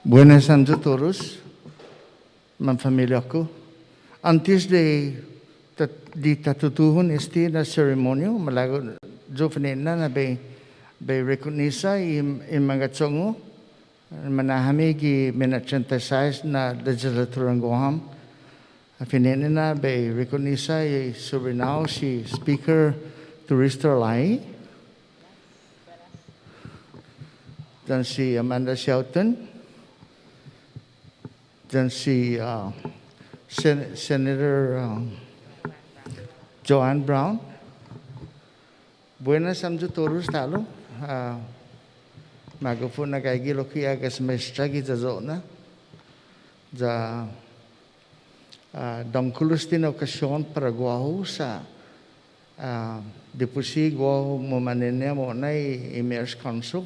Buenas a todos, mga familia ko. Antes di tatutuhon na seremonyo, malago jovenena na bay rekonisa mga tsongo, manahami gi minat-synthesize na legislature ng Guam. Finene na bay rekonisa Surinao si Speaker Terlaje, dan si Amanda Shelton, dan si Senator Joanne Brown. Buenas a todos talo. Magufo na kay gilo kaya kas mestra kita zona. Ja dangkulus din okasyon para guaho sa depusi guaho mo manene mo na Mayor's Council.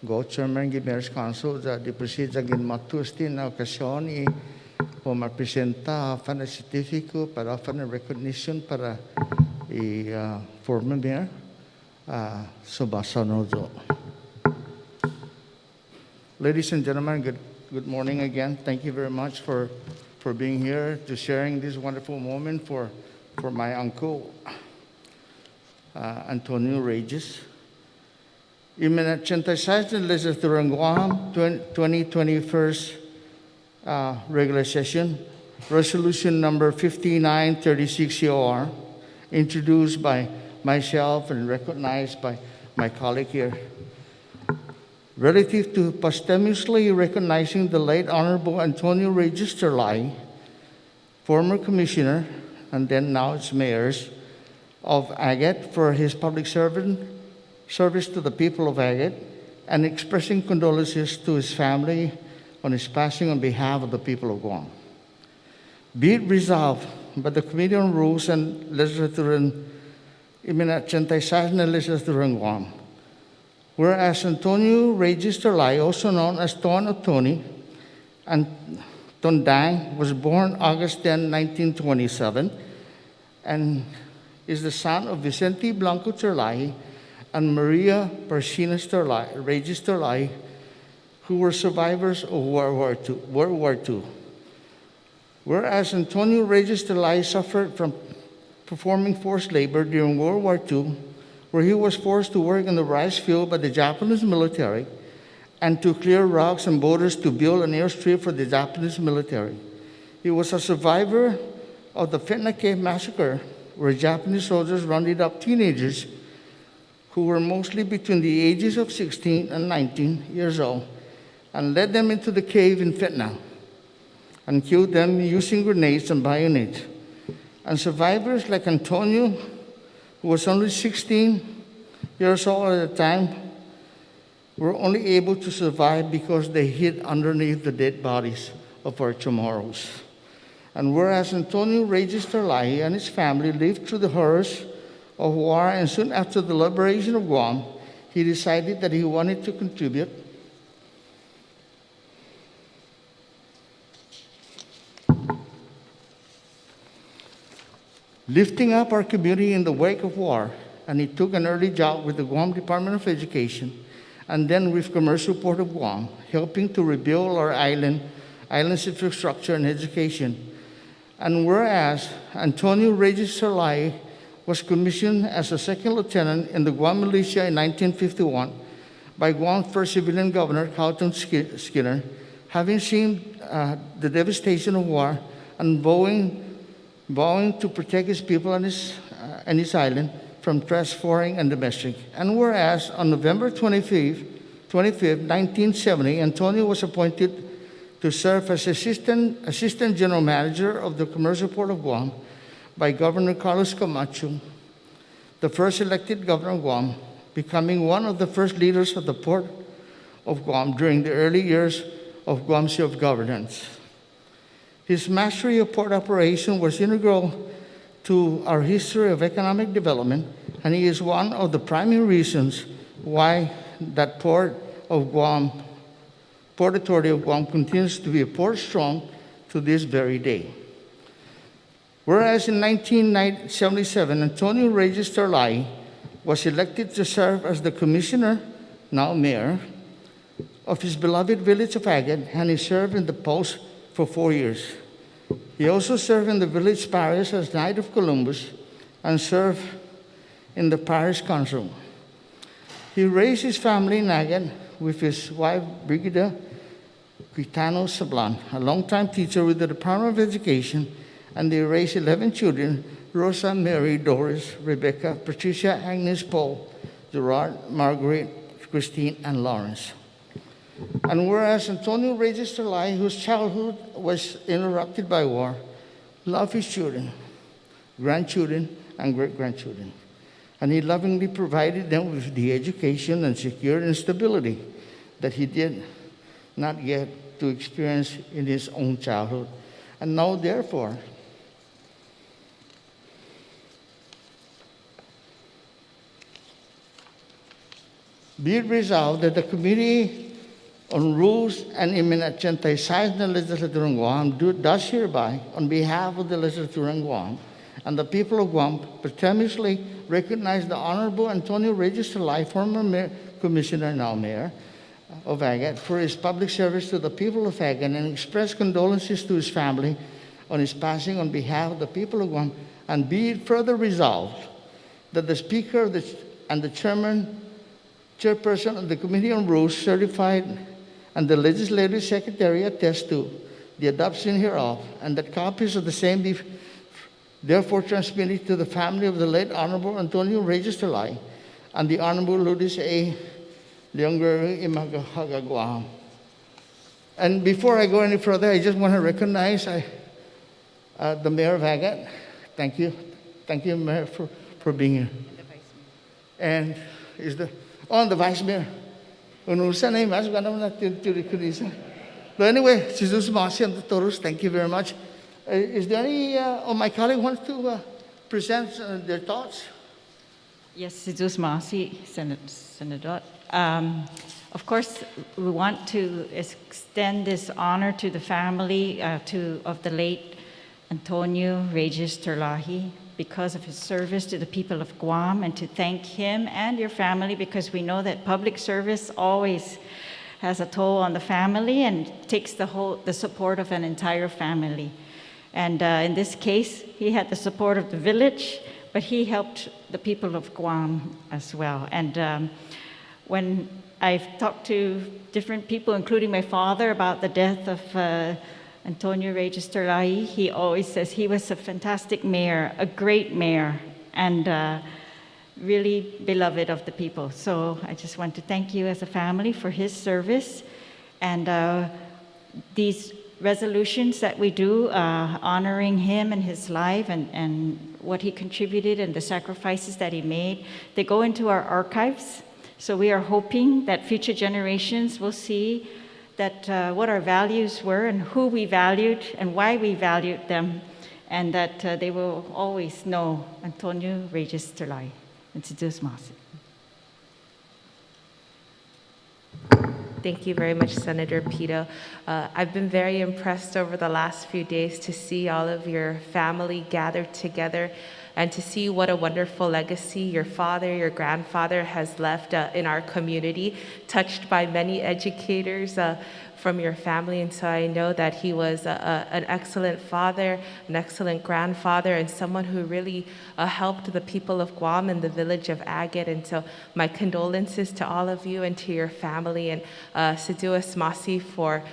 Go chairman gi Mayor's Council ja depusi ja gin matus din na okasyon po mapresenta fan certificate para fan recognition para former mayor Subasanojo. Ladies and gentlemen, good morning again. Thank you very much for being here to sharing this wonderful moment for my uncle Antonio Reyes. Iminat-synthesize ng legislature ng Guam 2021 regular session, resolution number 5936 COR, introduced by myself and recognized by my colleague here. Relative to posthumously recognizing the late Honorable Antonio Reyes Terlaje, former commissioner, and then now it's mayors, of Agat for his public service to the people of Agat, and expressing condolences to his family on his passing on behalf of the people of Guam. Be it resolved by the Committee on Rules and Legislature Iminat-synthesize na Legislature ng Guam, whereas Antonio Reyes Terlaje, also known as Ton or Tony, and Tondang, was born August 10, 1927, and is the son of Vicente Blanco Terlaje and Maria Persina Reyes Terlaje, who were survivors of World War II. Whereas Antonio Reyes Terlaje suffered from performing forced labor during World War II, where he was forced to work in the rice field by the Japanese military and to clear rocks and boulders to build an airstrip for the Japanese military. He was a survivor of the Fitna Cave massacre, where Japanese soldiers rounded up teenagers who were mostly between the ages of 16 and 19 years old and led them into the cave in Fitna and killed them using grenades and bayonets. And survivors like Antonio, who was only 16 years old at the time, were only able to survive because they hid underneath the dead bodies of our tomorrows. And whereas Antonio Reyes Terlaje and his family lived through the horrors of war, and soon after the liberation of Guam, he decided that he wanted to contribute lifting up our community in the wake of war, and he took an early job with the Guam Department of Education and then with Commercial Port of Guam, helping to rebuild our island's infrastructure and education. And whereas Antonio Reyes Terlaje was commissioned as a second lieutenant in the Guam militia in 1951 by Guam's first civilian governor, Carlton Skinner, having seen the devastation of war and vowing to protect his people and his island from threats foreign and domestic. And whereas on November 25, 1970, Antonio was appointed to serve as Assistant General Manager of the Commercial Port of Guam by Governor Carlos Camacho, the first elected governor of Guam, becoming one of the first leaders of the Port of Guam during the early years of Guam's self-governance. His mastery of port operation was integral to our history of economic development, and he is one of the primary reasons why that Port Authority of Guam continues to be a port strong to this very day. Whereas in 1977, Antonio Reyes Terlaje was elected to serve as the commissioner, now mayor, of his beloved village of Agat, and he served in the post for 4 years. He also served in the village parish as Knight of Columbus and served in the parish council. He raised his family in Agat with his wife, Brigida Quitano Sablan, a longtime teacher with the Department of Education, and they raised 11 children: Rosa, Mary, Doris, Rebecca, Patricia, Agnes, Paul, Gerard, Margaret, Christine, and Lawrence. And whereas Antonio Reyes Terlaje, whose childhood was interrupted by war, loved his children, grandchildren, and great-grandchildren, and he lovingly provided them with the education and security and stability that he did not yet to experience in his own childhood. And now, therefore, be it resolved that the Committee on Rules and Iminachantay ng Legislature ng Guam does hereby, on behalf of the Legislature ng Guam and the people of Guam, posthumously recognize the Honorable Antonio Reyes Terlaje, former Commissioner, now Mayor of Agat, for his public service to the people of Agat, and express condolences to his family on his passing on behalf of the people of Guam, and be it further resolved that the Speaker and the Chairperson of the Committee on Rules certified and the Legislative Secretary attest to the adoption hereof, and that copies of the same be therefore transmitted to the family of the late Honorable Antonio Reyes Terlaje and the Honorable Lourdes A. Leongero Imagahaga, Guam. And before I go any further, I just want to recognize the Mayor of Agat. Thank you. Thank you, Mayor, for being here. And the Vice Mayor. But anyway, Jesus Masi and the Taurus, thank you very much. Is there any of my colleagues wants to present their thoughts? Yes, Jesus Masi, Senator. Of course, we want to extend this honor to the family of the late Antonio Reyes Terlaje because of his service to the people of Guam, and to thank him and your family, because we know that public service always has a toll on the family and takes the support of an entire family. And in this case, he had the support of the village, but he helped the people of Guam as well. And when I've talked to different people, including my father, about the death of Antonio Reyes Terlaje, he always says he was a fantastic mayor, a great mayor, and really beloved of the people. So I just want to thank you as a family for his service. And these resolutions that we do, honoring him and his life and what he contributed and the sacrifices that he made, they go into our archives. So we are hoping that future generations will see that what our values were and who we valued and why we valued them, and that they will always know Antonio Reyes Terlaje. Thank you very much, Senator Pedo. I've been very impressed over the last few days to see all of your family gathered together and to see what a wonderful legacy your father, your grandfather has left in our community, touched by many educators from your family. And so I know that he was an excellent father, an excellent grandfather, and someone who really helped the people of Guam and the village of Agat. And so my condolences to all of you and to your family, and Siduas Masi for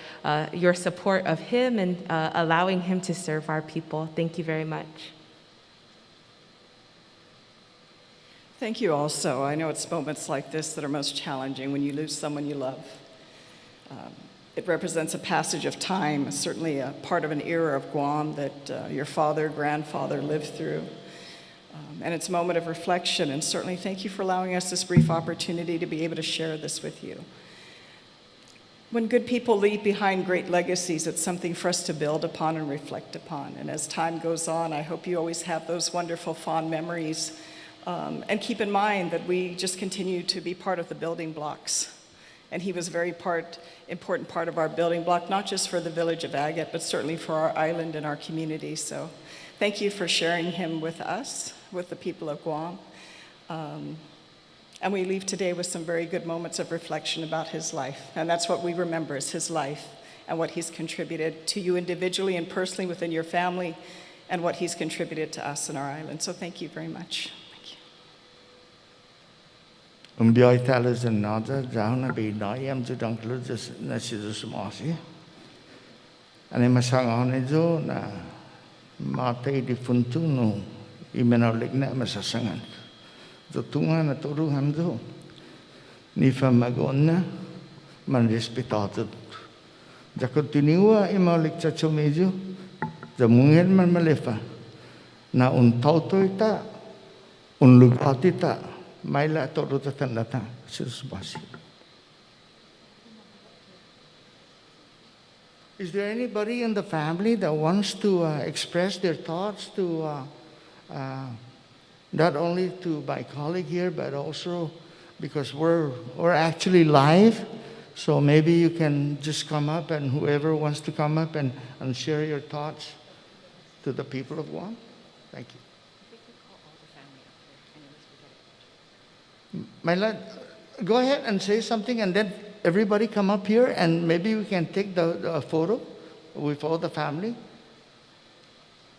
your support of him and allowing him to serve our people. Thank you very much. Thank you also. I know it's moments like this that are most challenging when you lose someone you love. It represents a passage of time, certainly a part of an era of Guam that your father, grandfather lived through. And it's a moment of reflection, and certainly thank you for allowing us this brief opportunity to be able to share this with you. When good people leave behind great legacies, it's something for us to build upon and reflect upon. And as time goes on, I hope you always have those wonderful, fond memories. And keep in mind that we just continue to be part of the building blocks. And he was a very important part of our building block, not just for the village of Agat, but certainly for our island and our community. So thank you for sharing him with us, with the people of Guam. And we leave today with some very good moments of reflection about his life. And that's what we remember, is his life and what he's contributed to you individually and personally within your family, and what he's contributed to us in our island. So thank you very much. Thank you. Umbioi talas and nada, jauna be noyam to dunklu, just nasidus mosi. And in Masangone jo na mate di funtuno, imenoligna masasangan. Jo tunga na toru hamzo, ni famagona, man respetato. Ja continua imolig chachomejo, ja mungel man malefa, na un tautoita, un lugatita, maila toru tatandata, sirusbasi. Is there anybody in the family that wants to express their thoughts to not only to my colleague here, but also because we're actually live, so maybe you can just come up, and whoever wants to come up and share your thoughts to the people of Guam. Thank you. My lad, go ahead and say something, and then everybody come up here, and maybe we can take the photo with all the family.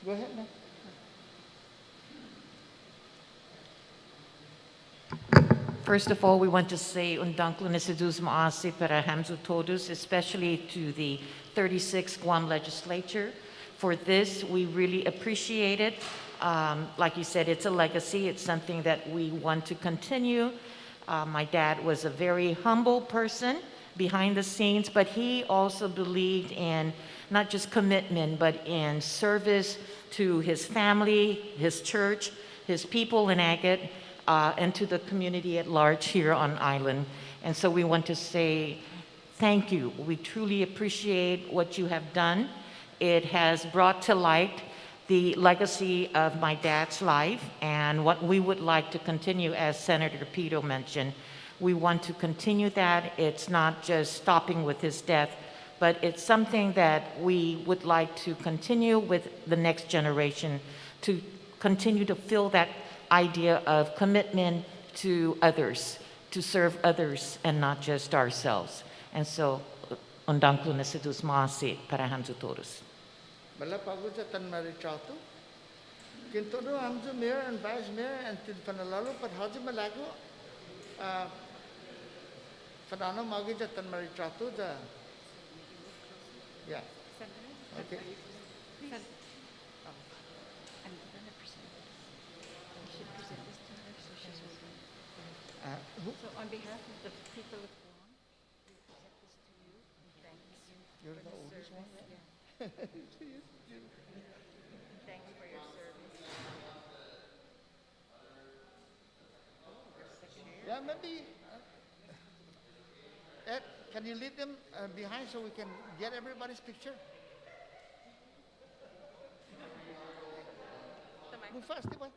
Go ahead, man. First of all, we want to say undanklu nesidus maasi para hamzu todos, especially to the 36th Guam legislature. For this, we really appreciate it. Like you said, it's a legacy. It's something that we want to continue. My dad was a very humble person behind the scenes, but he also believed in not just commitment, but in service to his family, his church, his people in Agat, and to the community at large here on island. And so we want to say thank you. We truly appreciate what you have done. It has brought to light the legacy of my dad's life, and what we would like to continue, as Senator Pedo mentioned. We want to continue that. It's not just stopping with his death, but it's something that we would like to continue with the next generation, to continue to fill that idea of commitment to others, to serve others and not just ourselves. And so, undanklu nesidus maasi para hamzu todos. Bala paguja tan maritrato. Kintono hamzu mayor and vice mayor and tin panalalo but haji malago. Fanano magija tan maritrato da. Yeah. Okay. So on behalf of the people of Guam, we present this to you and thanks You're for the the oldest one, service. yeah? Thanks for your service. Yeah, maybe. Ed, can you lead them behind so we can get everybody's picture? Move fast, Iwan.